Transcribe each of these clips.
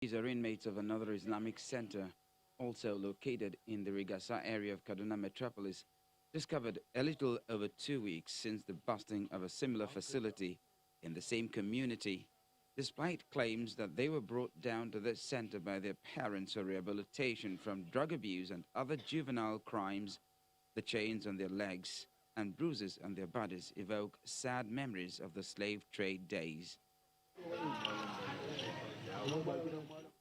These are inmates of another Islamic center, also located in the Rigasa area of Kaduna metropolis, discovered a little over 2 weeks since the busting of a similar facility in the same community, despite claims that they were brought down to this center by their parents for rehabilitation from drug abuse and other juvenile crimes. The chains on their legs and bruises on their bodies evoke sad memories of the slave trade days.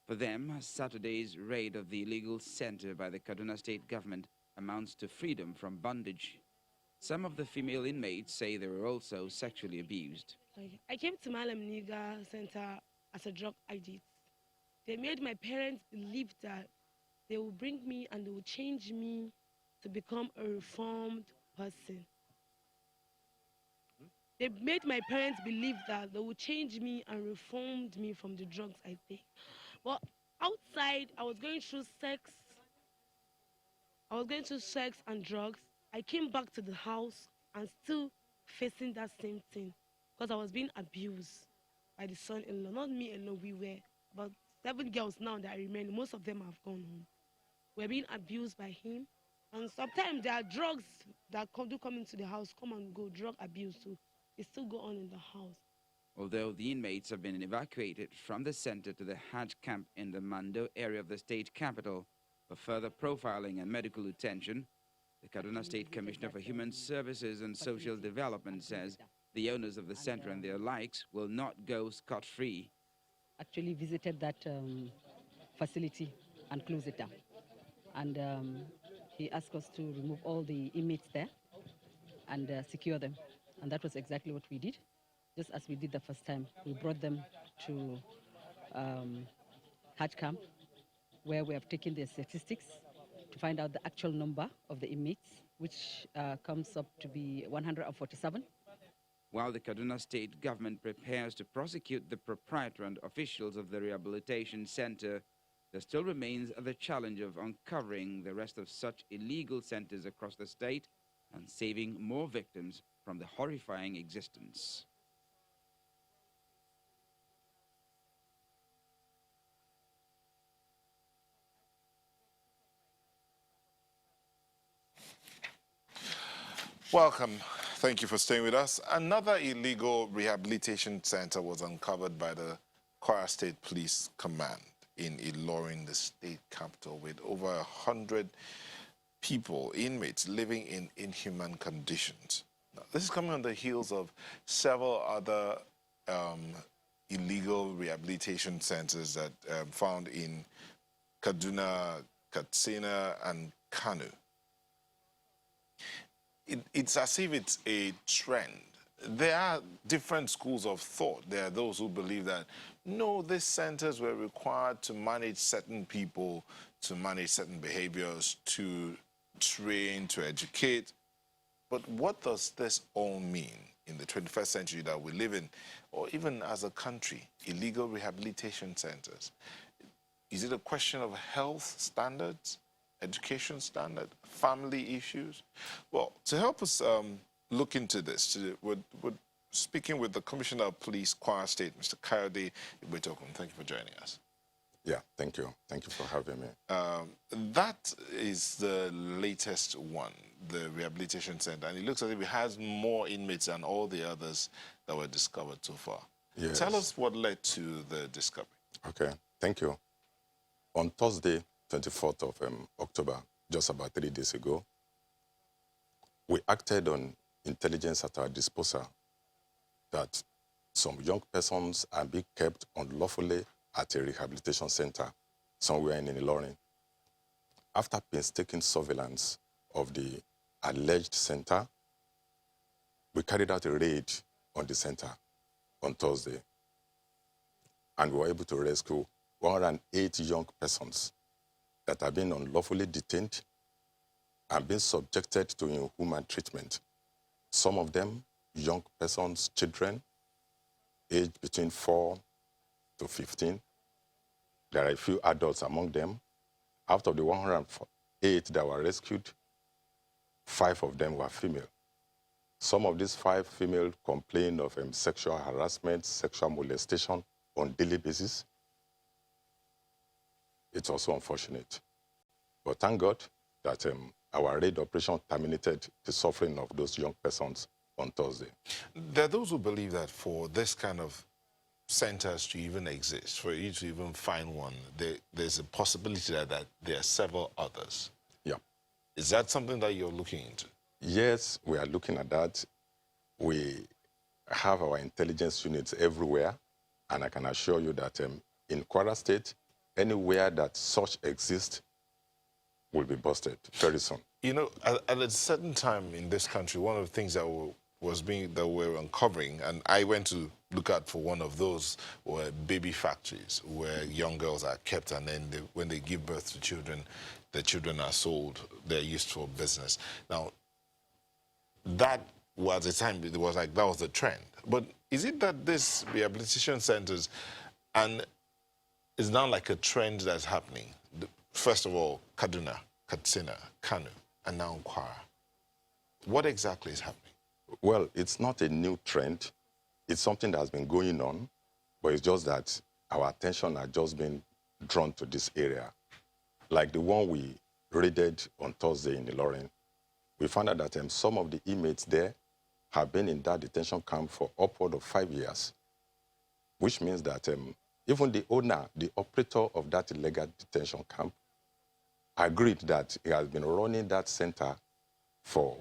For them, Saturday's raid of the illegal center by the Kaduna state government amounts to freedom from bondage. Some of the female inmates say they were also sexually abused. I came to Malam Niga Center as a drug addict. They made my parents believe that they will bring me and they will change me to become a reformed person. They made my parents believe that they would change me and reformed me from the drugs I take. But outside, I was going through sex. I was going through sex and drugs. I came back to the house and still facing that same thing because I was being abused by the son-in-law. Not me alone. We were about 7 girls now that remain. Most of them have gone home. We're being abused by him. And sometimes there are drugs that do come into the house, come and go, drug abuse too. It still go on in the house. Although the inmates have been evacuated from the center to the Hajj camp in the Mando area of the state capital for further profiling and medical attention, the Kaduna State Commissioner for Human Services and Social Development says the owners of the center and their likes will not go scot-free. Actually visited that facility and closed it down. And he asked us to remove all the inmates there and secure them. And that was exactly what we did. Just as we did the first time, we brought them to Hajj camp, where we have taken their statistics to find out the actual number of the inmates, which comes up to be 147. While the Kaduna state government prepares to prosecute the proprietor and officials of the rehabilitation center, there still remains the challenge of uncovering the rest of such illegal centers across the state and saving more victims from the horrifying existence. Welcome. Thank you for staying with us. Another illegal rehabilitation center was uncovered by the Kwara State Police Command in Ilorin, the state capital, with over 100 people, inmates, living in inhuman conditions. Now, this is coming on the heels of several other illegal rehabilitation centers that found in Kaduna, Katsina, and Kano. It's as if it's a trend. There are different schools of thought. There are those who believe that, no, these centers were required to manage certain people, to manage certain behaviors, to train, to educate. But what does this all mean in the 21st century that we live in, or even as a country, illegal rehabilitation centers? Is it a question of health standards, education standard, family issues? Well, to help us look into this, we're speaking with the Commissioner of Police, Kwara State, Mr. Kayode Ibetokum. Thank you for joining us. Yeah, thank you. Thank you for having me. That is the latest one, the rehabilitation center, and it looks as if it has more inmates than all the others that were discovered so far. Yes. Tell us what led to the discovery. Okay, thank you. On Thursday, 24th of October, just about 3 days ago, we acted on intelligence at our disposal that some young persons are being kept unlawfully at a rehabilitation center somewhere in Ilorin. After painstaking surveillance of the alleged center, we carried out a raid on the center on Thursday, and we were able to rescue 108 young persons that have been unlawfully detained and been subjected to inhuman treatment. Some of them, young persons, children, aged between 4 to 15. There are a few adults among them. Out of the 108 that were rescued, 5 of them were female. Some of these 5 female complain of sexual harassment, sexual molestation on daily basis. It's also unfortunate. But thank God that our raid operation terminated the suffering of those young persons on Thursday. There are those who believe that for this kind of centers to even exist, for you to even find one, there's a possibility that there are several others. Yeah. Is that something that you're looking into? Yes, we are looking at that. We have our intelligence units everywhere, and I can assure you that in Kwara State, anywhere that such exists will be busted very soon. You know, at a certain time in this country, one of the things that we're uncovering, and I went to look out for one of those, were baby factories where young girls are kept, and then when they give birth to children, the children are sold. They're used for business. Now, that was the time, it was like that was the trend. But is it that this rehabilitation centers and is now like a trend that's happening? First of all, Kaduna, Katsina, Kano, and now Kwara. What exactly is happening? Well, it's not a new trend. It's something that has been going on, but it's just that our attention has just been drawn to this area. Like the one we raided on Thursday in Ilorin, we found out that some of the inmates there have been in that detention camp for upward of 5 years, which means that even the owner, the operator of that illegal detention camp, agreed that he has been running that center for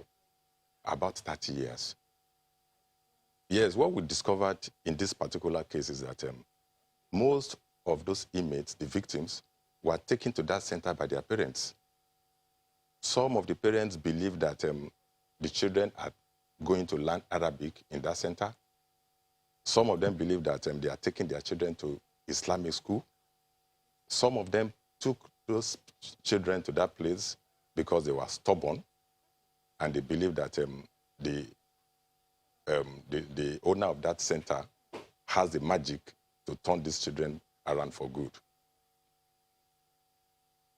about 30 years. Yes, what we discovered in this particular case is that most of those inmates, the victims, were taken to that center by their parents. Some of the parents believe that the children are going to learn Arabic in that center. Some of them believe that they are taking their children to Islamic school. Some of them took those children to that place because they were stubborn, and they believe that the owner of that center has the magic to turn these children around for good.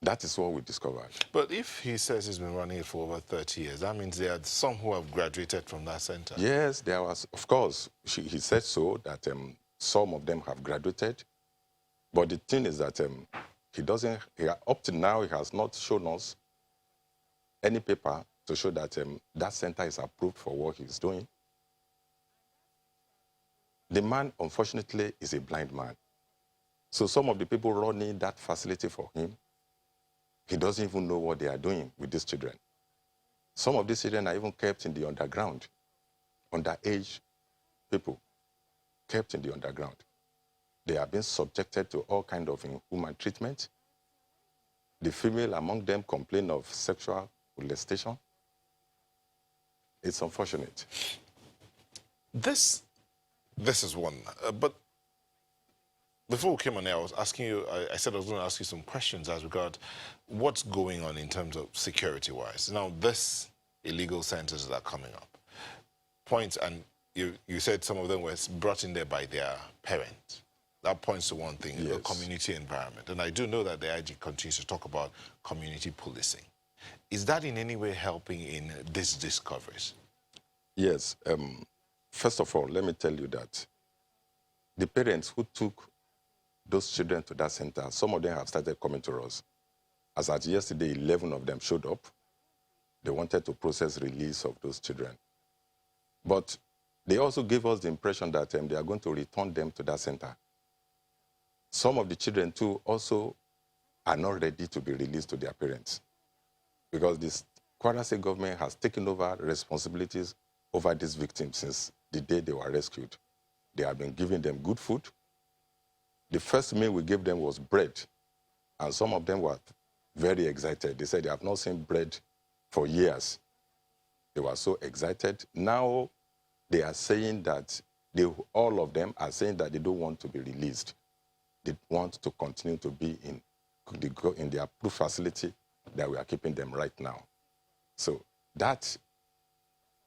That is what we discovered. But if he says he's been running it for over 30 years, that means there are some who have graduated from that center. Yes, there was, of course, he said so, that some of them have graduated. But the thing is that up to now, he has not shown us any paper to show that that center is approved for what he's doing. The man, unfortunately, is a blind man. So some of the people running that facility for him, he doesn't even know what they are doing with these children. Some of these children are even kept in the underground, underage people, kept in the underground. They are being subjected to all kinds of inhuman treatment. The female among them complain of sexual molestation. It's unfortunate. This is one, but before we came on air, I was asking you, I said I was going to ask you some questions as regard what's going on in terms of security-wise. Now, this illegal centers that are coming up, points, and you said some of them were brought in there by their parents. That points to one thing, yes, the community environment. And I do know that the IG continues to talk about community policing. Is that in any way helping in these discoveries? Yes. First of all, let me tell you that the parents who took those children to that center, some of them have started coming to us. As at yesterday, 11 of them showed up. They wanted to process release of those children. But they also gave us the impression that they are going to return them to that center. Some of the children, too, also are not ready to be released to their parents, because this Kwara State government has taken over responsibilities over these victims since the day they were rescued. They have been giving them good food. The first meal we gave them was bread, and some of them were very excited. They said they have not seen bread for years. They were so excited. Now they are saying that all of them are saying that they don't want to be released. They want to continue to be in the approved facility that we are keeping them right now. So that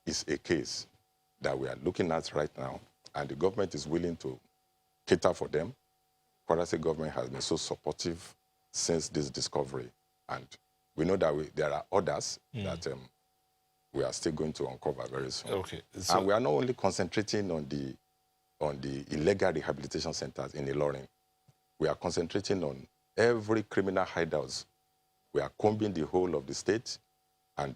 is a case that we are looking at right now, and the government is willing to cater for them. Kwara State government has been so supportive since this discovery, and we know that there are others that we are still going to uncover very soon. Okay. So and we are not only concentrating on the illegal rehabilitation centers in Ilorin. We are concentrating on every criminal hideouts. We are combing the whole of the state, and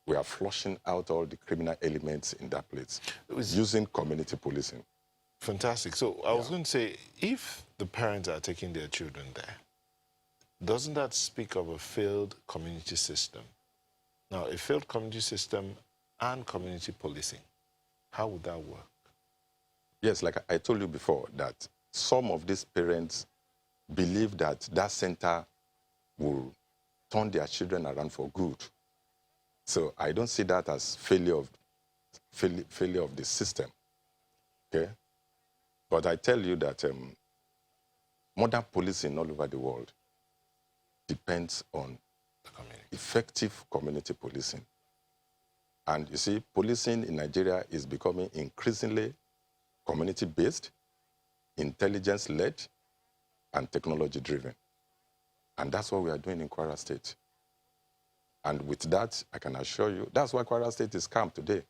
we are flushing out all the criminal elements in that place using community policing. Fantastic. So I was going to say, if the parents are taking their children there, doesn't that speak of a failed community system? Now, a failed community system and community policing, how would that work? Yes, like I told you before, that some of these parents believe that that center will turn their children around for good. So I don't see that as failure of the system. Okay? But I tell you that modern policing all over the world depends on effective community policing. And you see, policing in Nigeria is becoming increasingly community-based, intelligence-led, and technology-driven. And that's what we are doing in Kwara State. And with that, I can assure you, that's why Kwara State is calm today.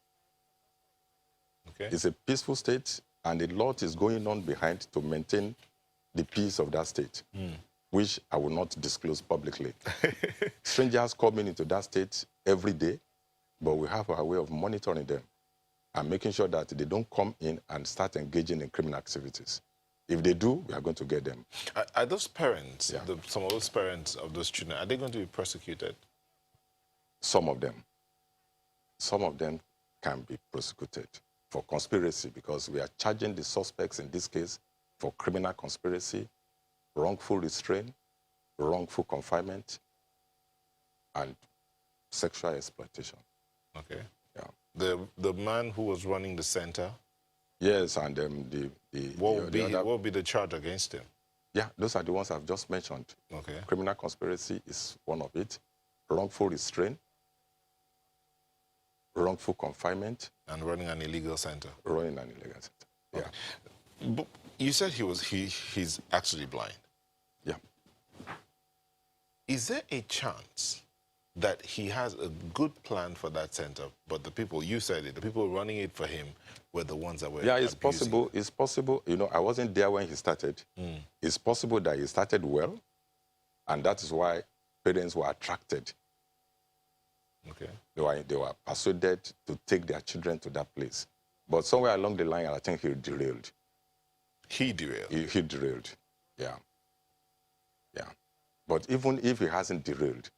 Okay. It's a peaceful state, and a lot is going on behind to maintain the peace of that state, which I will not disclose publicly. Strangers coming into that state every day, but we have our way of monitoring them and making sure that they don't come in and start engaging in criminal activities. If they do, we are going to get them. Are those parents, some of those parents of those children, are they going to be prosecuted? Some of them. Some of them can be prosecuted for conspiracy, because we are charging the suspects in this case for criminal conspiracy, wrongful restraint, wrongful confinement, and sexual exploitation. Okay. Yeah. The man who was running the center? Yes, and what would be the charge against him? Yeah, those are the ones I've just mentioned. Okay. Criminal conspiracy is one of it. Wrongful restraint, wrongful confinement, and running an illegal center. Running an illegal center. Okay. Yeah. But you said he's actually blind. Yeah. Is there a chance that he has a good plan for that center, but the people, you said it, the people running it for him were the ones that were it's abusing? possible. It's possible. You know, I wasn't there when he started. It's possible that he started well, and that is why parents were attracted. Okay. They were persuaded to take their children to that place. But somewhere along the line, I think he derailed. He derailed? He derailed, yeah. Yeah. But even if he hasn't derailed,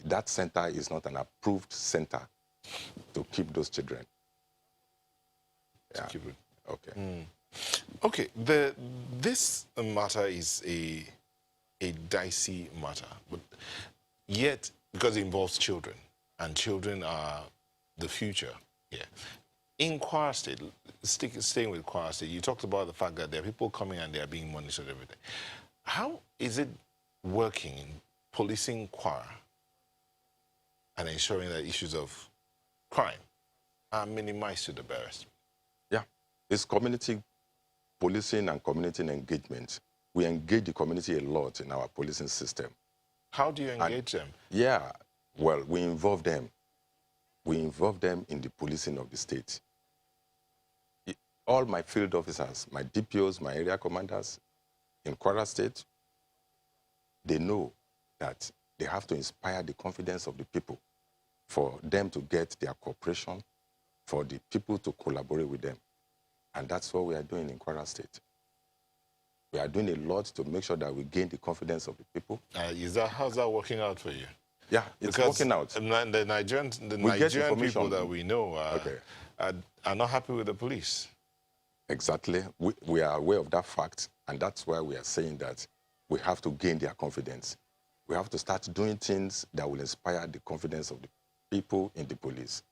that center is not an approved center to keep those children. Yeah. To keep it. Okay. Okay, this matter is a dicey matter, but yet, because it involves children, and children are the future here. In Kwara State, staying with Kwara State, you talked about the fact that there are people coming and they are being monitored every day. How is it working in policing Kwara and ensuring that issues of crime are minimized to the barest? Yeah, it's community policing and community engagement. We engage the community a lot in our policing system. How do you engage them? Yeah, well, we involve them. We involve them in the policing of the state. All my field officers, my DPOs, my area commanders in Kwara State, they know that they have to inspire the confidence of the people for them to get their cooperation, for the people to collaborate with them. And that's what we are doing in Kwara State. We are doing a lot to make sure that we gain the confidence of the people. How's that working out for you? Yeah, it's working out. The Nigerian people that we know are not happy with the police. Exactly. We are aware of that fact, and that's why we are saying that we have to gain their confidence. We have to start doing things that will inspire the confidence of the people in the police.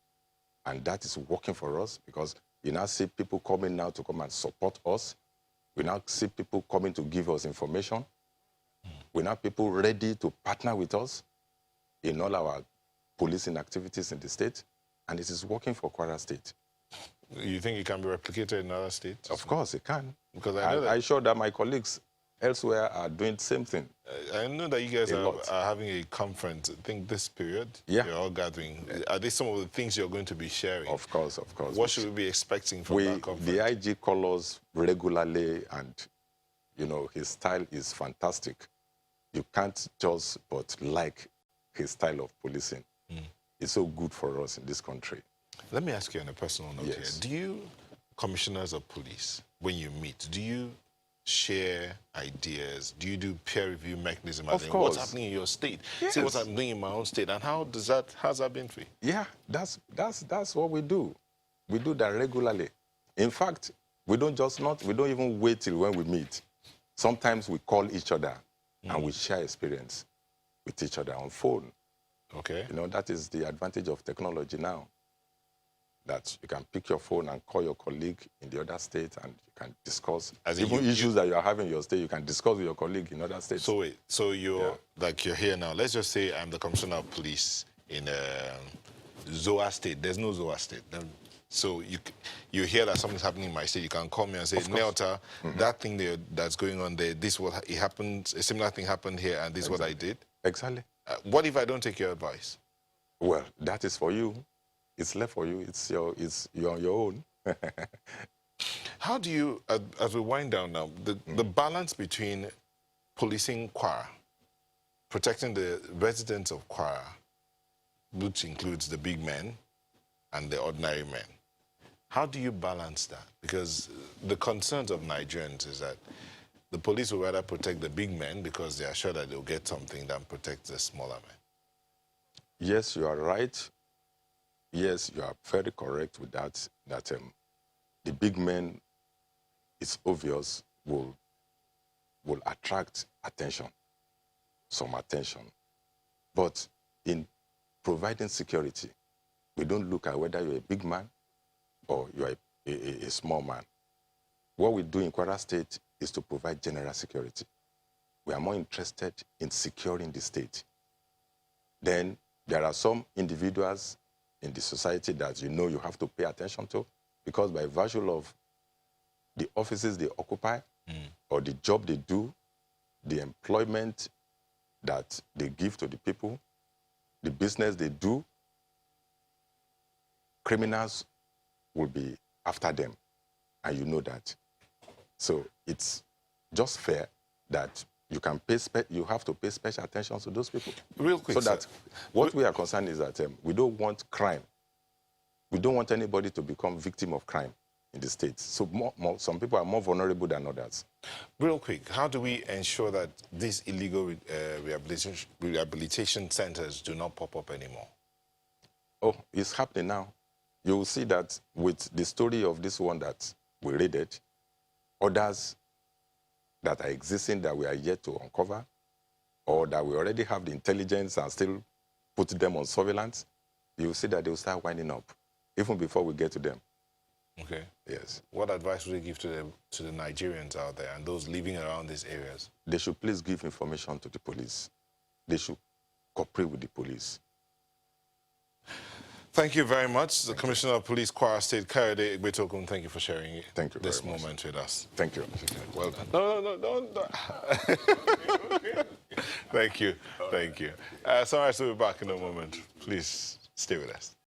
And that is working for us, because you now see people coming now to come and support us. We now see people coming to give us information. We now have people ready to partner with us in all our policing activities in the state, and it is working for Kwara State. You think it can be replicated in other states? Of course it can. Because I'm sure that my colleagues elsewhere are doing the same thing. I know that you guys are having a conference, I think this period. Yeah. You're all gathering. Are these some of the things you're going to be sharing? Of course, of course. What should we be expecting from that conference? The IG calls us regularly, and, you know, his style is fantastic. you can't just but like his style of policing. It's so good for us in this country. Let me ask you on a personal note Yes. here. Do you, commissioners of police, when you meet, do you share ideas? Do you do peer review mechanism? Of What's course. happening in your state? Yes. See what's happening in my own state, and how's that been for you? Yeah, that's what we do. We do that regularly. In fact, we don't even wait till when we meet. Sometimes we call each other and we share experience with each other on phone. Okay. You know, that is the advantage of technology now. That you can pick your phone and call your colleague in the other state and you can discuss even issues that you are having in your state, you can discuss with your colleague in other states. So wait, so you're here now. Let's just say I'm the commissioner of police in Zoa state. There's no Zoa state. So you hear that something's happening in my state, you can call me and say, Nelta, that thing that's going on there, this what it happened, a similar thing happened here, and this is what I did. Exactly. What if I don't take your advice? Well, that is for you. It's left for you. You're on your own. How do you, as we wind down now, the balance between policing Kwara, protecting the residents of Kwara, which includes the big men and the ordinary men, how do you balance that? Because the concerns of Nigerians is that the police will rather protect the big men because they are sure that they'll get something than protect the smaller men. Yes, you are right. Yes, you are very correct with that, the big men, it's obvious, will attract attention, some attention. But in providing security, we don't look at whether you're a big man or you're a small man. What we do in Kwara State is to provide general security. We are more interested in securing the state. Then there are some individuals in the society that you have to pay attention to, because by virtue of the offices they occupy or the job they do, the employment that they give to the people, the business they do, criminals will be after them, and you know that. So it's just fair that you have to pay special attention to those people. Real quick, so that what we are concerned is that we don't want crime. We don't want anybody to become victim of crime in the States. So some people are more vulnerable than others. Real quick, how do we ensure that these illegal rehabilitation centers do not pop up anymore? Oh, it's happening now. You will see that with the story of this one that we raided, others that are existing that we are yet to uncover, or that we already have the intelligence and still put them on surveillance, you will see that they will start winding up, even before we get to them. Okay. Yes. What advice would you give to the Nigerians out there and those living around these areas? They should please give information to the police. They should cooperate with the police. Thank you very much. The Commissioner of Police, Kwara State, Kayode Egbetokun, thank you for sharing this moment with us. Thank you. Well done. No. Thank you. Thank you. Sunrise will be back in a moment. Please stay with us.